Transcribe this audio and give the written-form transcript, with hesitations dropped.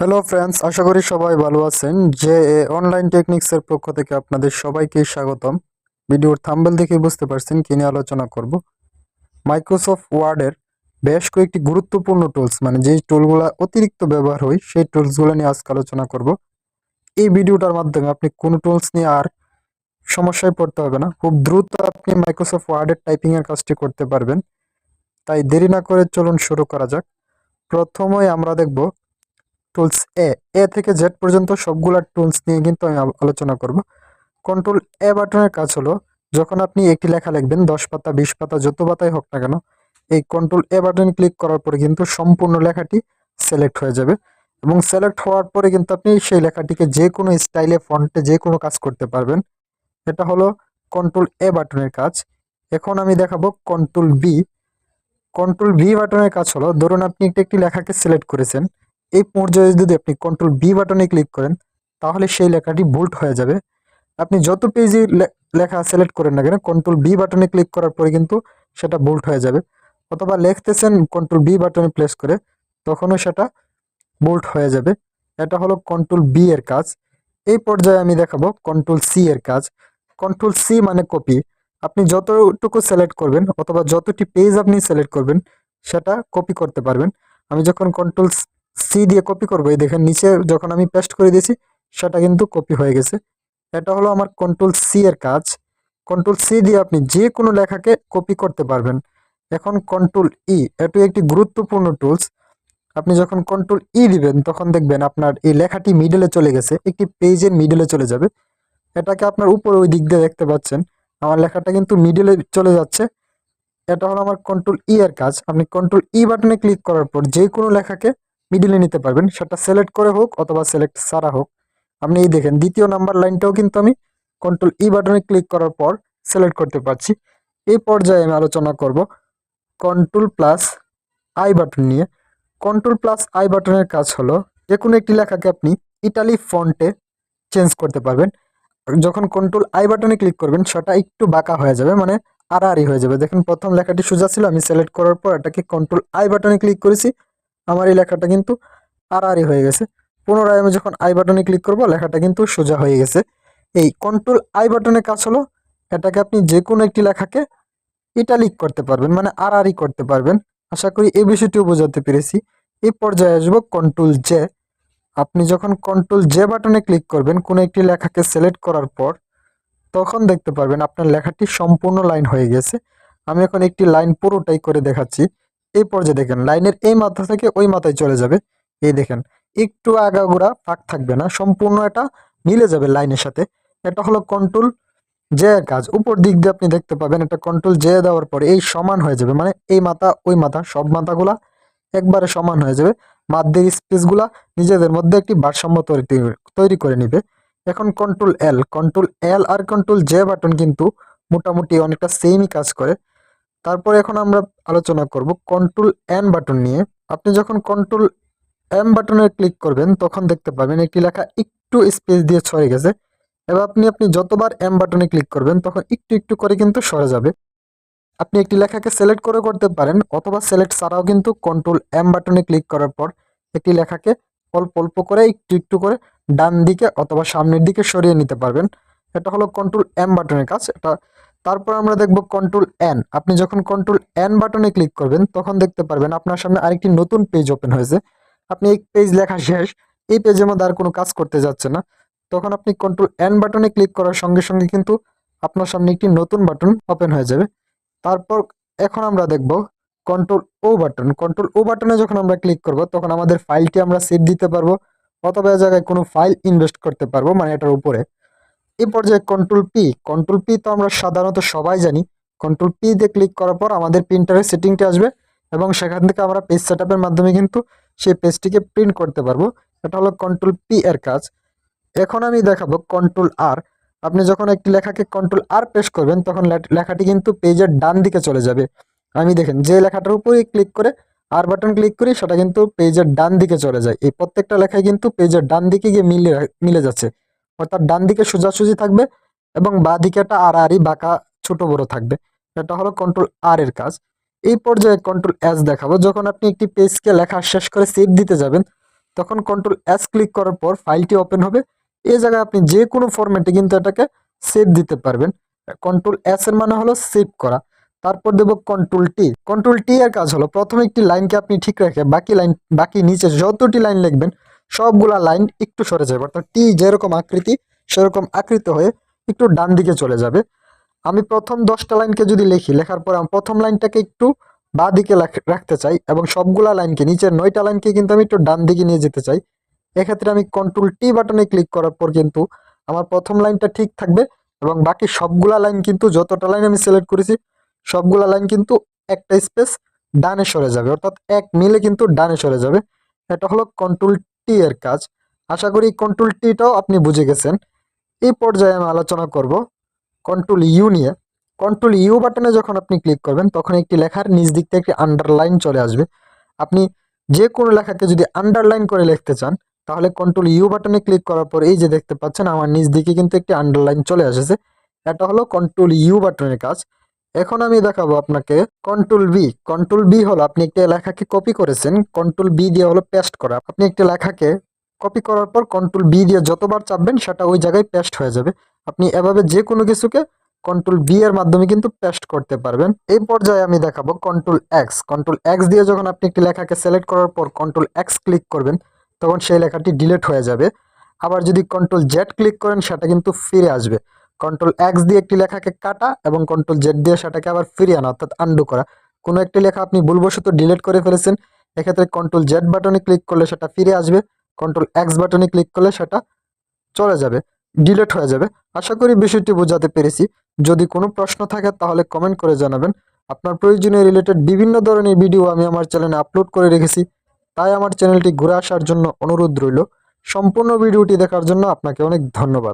Hello friends, আশা করি সবাই ভালো আছেন। যে অনলাইন টেকনিক্সের পক্ষ থেকে আপনাদের সবাইকে স্বাগতম। ভিডিওর থাম্বনেল দেখে বুঝতে পারছেন কি নিয়ে আলোচনা করব। মাইক্রোসফট ওয়ার্ডের বেশ কয়েকটি গুরুত্বপূর্ণ টুলস, মানে যেই টুলগুলো অতিরিক্ত ব্যবহার হয় সেই টুলসগুলো নিয়ে আজকে আলোচনা করব। এই ভিডিওটার মাধ্যমে আপনি কোনো টুলস নিয়ে আর সমস্যায় পড়তে হবে না, খুব দ্রুত আপনি মাইক্রোসফট ওয়ার্ডের টাইপিংয়ের কাজটি করতে পারবেন। তাই দেরি না করে চলুন শুরু করা যাক। প্রথমেই আমরা দেখব টুলস এ এ থেকে জেড পর্যন্ত সবগুলা টুলস নিয়ে কিন্তু আমি আলোচনা করব। কন্ট্রোল এ বাটনের কাজ হলো, যখন আপনি একটি লেখা লিখবেন 10 পাতা 20 পাতা যত পাতাই হোক না কেন, এই কন্ট্রোল এ বাটন ক্লিক করার পরে কিন্তু সম্পূর্ণ লেখাটি সিলেক্ট হয়ে যাবে। এবং সিলেক্ট হওয়ার পরে কিন্তু আপনি সেই লেখাটিকে যে কোনো স্টাইলে ফন্টে যে কোনো কাজ করতে পারবেন। এটা হলো কন্ট্রোল এ বাটনের কাজ। এখন আমি দেখাবো কন্ট্রোল বি। কন্ট্রোল ভি বাটনের কাজ হলো, ধরুন আপনি একটি লেখাকে সিলেক্ট করেছেন, এই পর্যায়ে যদি আপনি কন্ট্রোল বি বাটনে ক্লিক করেন তাহলে সেই লেখাটি বোল্ড হয়ে যাবে। আপনি যত পেজে লেখা সিলেক্ট করেন না কেন, কন্ট্রোল বি বাটনে ক্লিক করার পরে কিন্তু সেটা বোল্ড হয়ে যাবে। অথবা লিখতেছেন কন্ট্রোল বি বাটনে প্রেস করে, তখনও সেটা বোল্ড হয়ে যাবে। এটা হলো কন্ট্রোল বি এর কাজ। এই পর্যায়ে আমি দেখাবো কন্ট্রোল সি এর কাজ। কন্ট্রোল সি মানে কপি। আপনি যতটুকু সিলেক্ট করবেন অথবা যতটি পেজ আপনি সিলেক্ট করবেন সেটা কপি করতে পারবেন। আমি যখন কন্ট্রোল সি দিয়ে কপি করবো, এই দেখেন নিচে যখন আমি পেস্ট করে দিয়েছি সেটা কিন্তু কপি হয়ে গেছে। এটা হলো আমার কন্ট্রোল সি এর কাজ। কন্ট্রোল সি দিয়ে আপনি যে কোনো লেখাকে কপি করতে পারবেন। এখন কন্ট্রোল ই, এটি একটি গুরুত্বপূর্ণ টুলস। আপনি যখন কন্ট্রোল ই দিবেন তখন দেখবেন আপনার এই লেখাটি মিডলে চলে গেছে, একটি পেজের মিডলে চলে যাবে। এটাকে আপনার উপরে ওই দিক দিয়ে দেখতে পাচ্ছেন, আমার লেখাটা কিন্তু মিডলে চলে যাচ্ছে। এটা হলো আমার কন্ট্রোল ই এর কাজ। আপনি কন্ট্রোল ই বাটনে ক্লিক করার পর যে কোনো লেখাকে মিডিলে নিতে পারবেন, সেটা সিলেক্ট করে হোক অথবা সিলেক্ট ছাড়া হোক। আপনি এই দেখেন দ্বিতীয় নাম্বার লাইনটাও কিন্তু আমি কন্ট্রোল ই বাটনে ক্লিক করার পর সিলেক্ট করতে পারছি। এই পর্যায়ে আমি আলোচনা করব কন্ট্রোল প্লাস আই বাটন নিয়ে। কন্ট্রোল প্লাস আই বাটনের কাজ হলো, যে কোনো একটি লেখাকে আপনি ইটালি ফন্টে চেঞ্জ করতে পারবেন। যখন কন্ট্রোল আই বাটনে ক্লিক করবেন সেটা একটু বাঁকা হয়ে যাবে, মানে আড়াআড়ি হয়ে যাবে। দেখেন প্রথম লেখাটি সোজা ছিল, আমি সিলেক্ট করার পর এটাকে কন্ট্রোল আই বাটনে ক্লিক করেছি, আমার এই লেখাটা কিন্তু আড়াআড়ি হয়ে গেছে। পুনরায় আমি যখন আই বাটনে ক্লিক করব লেখাটা কিন্তু সোজা হয়ে গেছে। এই কন্ট্রোল আই বাটনের কাজ হলো, এটাকে আপনি যে কোনো একটি লেখাকে ইটালিক করতে পারবেন, মানে আড়াআড়ি করতে পারবেন। আশা করি এই বিষয়টিও বোঝাতে পেরেছি। এই পর্যায়ে আসবো কন্ট্রোল জে। আপনি যখন কন্ট্রোল জে বাটনে ক্লিক করবেন কোনো একটি লেখাকে সিলেক্ট করার পর, তখন দেখতে পারবেন আপনার লেখাটি সম্পূর্ণ লাইন হয়ে গেছে। আমি এখন একটি লাইন পুরোটাই করে দেখাচ্ছি। এই পর্যায়ে দেখেন লাইনের এই মাথা থেকে ওই মাথায় চলে যাবে। এই দেখেন একটু আগাগোড়া ফাঁক থাকবে না, সম্পূর্ণ এটা মিলে যাবে লাইনের সাথে। এটা হলো কন্ট্রোল জে এর কাজ। উপর দিক দিয়ে আপনি দেখতে পাবেন এটা কন্ট্রোল জে দেওয়ার পরে এই সমান হয়ে যাবে, মানে এই মাথা ওই মাথা সব মাথাগুলা একবারে সমান হয়ে যাবে। মাধ্যের স্পেসগুলা নিজেদের মধ্যে একটি ভারসাম্য তৈরি করে নিবে। এখন কন্ট্রোল এল আর কন্ট্রোল জে বাটন কিন্তু মোটামুটি অনেকটা সেমই কাজ করে। তারপর এখন আমরা আলোচনা করব কন্ট্রোল এন বাটন নিয়ে। আপনি যখন কন্ট্রোল এম বাটনে ক্লিক করবেন তখন দেখতে পাবেন একটি লেখা একটু স্পেস দিয়ে সরে গেছে। এবার আপনি আপনি যতবার এম বাটনে ক্লিক করবেন তখন একটু একটু করে কিন্তু সরে যাবে। আপনি একটি লেখাকে সিলেক্ট করে করতে পারেন অথবা সিলেক্ট ছাড়াও কিন্তু কন্ট্রোল এম বাটনে ক্লিক করার পর একটি লেখাকে অল্প অল্প করে একটু একটু করে ডান দিকে অথবা সামনের দিকে সরিয়ে নিতে পারবেন। এটা হলো কন্ট্রোল এম বাটনের কাজ। এটা তারপর আমরা দেখব কন্ট্রোল এন। আপনি যখন কন্ট্রোল এন বাটনে ক্লিক করবেন তখন দেখতে পারবেন আপনার সামনে আরেকটি নতুন পেজ ওপেন হয়েছে। আপনি এই পেজ লেখা শেষ, এই পেজের মধ্যে আর কোনো কাজ করতে যাচ্ছে না, তখন আপনি কন্ট্রোল এন বাটনে ক্লিক করার সঙ্গে সঙ্গে কিন্তু আপনার সামনে একটি নতুন বাটন ওপেন হয়ে যাবে। তারপর এখন আমরা দেখব কন্ট্রোল ও বাটন। কন্ট্রোল ও বাটনে যখন আমরা ক্লিক করব তখন আমাদের ফাইলটি আমরা সেভ দিতে পারবো অথবা এই জায়গায় কোনো ফাইল ইনভেস্ট করতে পারবো, মানে এটার উপরে। এই পর্যায়ে কন্ট্রোল পি তো আমরা সাধারণত সবাই জানি। কন্ট্রোল পি দিয়ে ক্লিক করার পর আমাদের প্রিন্টারের সেটিংটি আসবে এবং সেখান থেকে আমরা পেজ সেটআপের মাধ্যমে কিন্তু সেই পেজটিকে প্রিন্ট করতে পারবো। এটা হলো কন্ট্রোল পি এর কাজ। এখন আমি দেখাবো কন্ট্রোল আর। আপনি যখন একটি লেখাকে কন্ট্রোল আর প্রেস করবেন তখন লেখাটি কিন্তু পেজের ডান দিকে চলে যাবে। আমি দেখেন যে লেখাটার উপরে ক্লিক করে আর বাটন ক্লিক করি সেটা কিন্তু পেজের ডান দিকে চলে যায়। এই প্রত্যেকটা লেখাই কিন্তু পেজের ডান দিকে গিয়ে মিলে যাচ্ছে, অর্থাৎ ডান দিকে সোজাসুজি থাকবে এবং বাঁ দিকেটা আড়াআড়ি বাঁকা ছোট বড় থাকবে। এটা হলো কন্ট্রোল আর এর কাজ। এই পর্যায়ে কন্ট্রোল এস দেখাবো। যখন আপনি একটি পেজকে লেখা শেষ করে সেভ দিতে যাবেন তখন কন্ট্রোল এস ক্লিক করার পর ফাইলটি ওপেন হবে। এই জায়গায় আপনি যে কোনো ফরম্যাটে কিন্তু এটাকে সেভ দিতে পারবেন। কন্ট্রোল এস এর মানে হলো সেভ করা। তারপর দেব কন্ট্রোল টি। কন্ট্রোল টি এর কাজ হলো প্রথমে একটি লাইনকে আপনি ঠিক রেখে বাকি নিচে যতটি লাইন লিখবেন সবগুলা লাইন একটু সরে যাবে, অর্থাৎ টি যেরকম আকৃতি সেরকম আকৃত হয়ে একটু ডান দিকে চলে যাবে। আমি প্রথম 10টা লাইনকে যদি লিখি, লেখার পর আমি প্রথম লাইনটাকে একটু বাঁ দিকে রাখতে চাই এবং সবগুলা লাইনকে, নিচের 9টা লাইনকে কিন্তু আমি একটু ডান দিকে নিয়ে যেতে চাই। এক্ষেত্রে আমি কন্ট্রোল টি বাটনে ক্লিক করার পর কিন্তু আমার প্রথম লাইনটা ঠিক থাকবে এবং বাকি সবগুলা লাইন কিন্তু, যতটা লাইন আমি সিলেক্ট করেছি সবগুলা লাইন কিন্তু একটা স্পেস ডানে সরে যাবে, অর্থাৎ এক মিলে কিন্তু ডানে সরে যাবে। এটা হলো কন্ট্রোল টি এর কাজ। আশা করি কন্ট্রোল টিটাও আপনি বুঝে গেছেন। এই পর্যায়ে আমি আলোচনা করব কন্ট্রোল ইউ নিয়ে। কন্ট্রোল ইউ বাটনে যখন আপনি ক্লিক করবেন তখন একটি লেখার নিচ দিক থেকে একটি আন্ডারলাইন চলে আসবে। আপনি যে কোনো লেখাকে যদি আন্ডারলাইন করে লিখতে চান তাহলে কন্ট্রোল ইউ বাটনে ক্লিক করার পর এই যে দেখতে পাচ্ছেন আমার নিচ দিকে কিন্তু একটি আন্ডারলাইন চলে এসেছে। এটা হলো কন্ট্রোল ইউ বাটনের কাজ। এখন আমি দেখাবো আপনাকে কন্ট্রোল বি। কন্ট্রোল বি হলো আপনি একটি লেখাকে কপি করেছেন, কন্ট্রোল বি দিয়ে হলো পেস্ট করা। আপনি একটি লেখাকে কপি করার পর কন্ট্রোল বি দিয়ে যতবার চাপবেন সেটা ওই জায়গায় পেস্ট হয়ে যাবে। আপনি এভাবে যে কোনো কিছুকে কন্ট্রোল বি এর মাধ্যমে কিন্তু পেস্ট করতে পারবেন। এই পর্যায়ে আমি দেখাবো কন্ট্রোল এক্স। কন্ট্রোল এক্স দিয়ে যখন আপনি একটি লেখাকে সিলেক্ট করার পর কন্ট্রোল এক্স ক্লিক করবেন তখন সেই লেখাটি ডিলিট হয়ে যাবে। আবার যদি কন্ট্রোল জেড ক্লিক করেন সেটা কিন্তু ফিরে আসবে। কন্ট্রোল এক্স দিয়ে একটি লেখাকে কাটা এবং কন্ট্রোল জেড দিয়ে সেটাকে আবার ফিরিয়ে আনা, অর্থাৎ আন্ডু করা। কোনো একটি লেখা আপনি ভুলবশত ডিলিট করে ফেলেছেন, এক্ষেত্রে কন্ট্রোল জেড বাটনে ক্লিক করলে সেটা ফিরে আসবে, কন্ট্রোল এক্স বাটনে ক্লিক করলে সেটা চলে যাবে, ডিলিট হয়ে যাবে। আশা করি বিষয়টি বোঝাতে পেরেছি। যদি কোনো প্রশ্ন থাকে তাহলে কমেন্ট করে জানাবেন। আপনার প্রয়োজনীয় রিলেটেড বিভিন্ন ধরনের ভিডিও আমি আমার চ্যানেলে আপলোড করে রেখেছি, তাই আমার চ্যানেলটি ঘুরে আসার জন্য অনুরোধ রইল। সম্পূর্ণ ভিডিওটি দেখার জন্য আপনাকে অনেক ধন্যবাদ।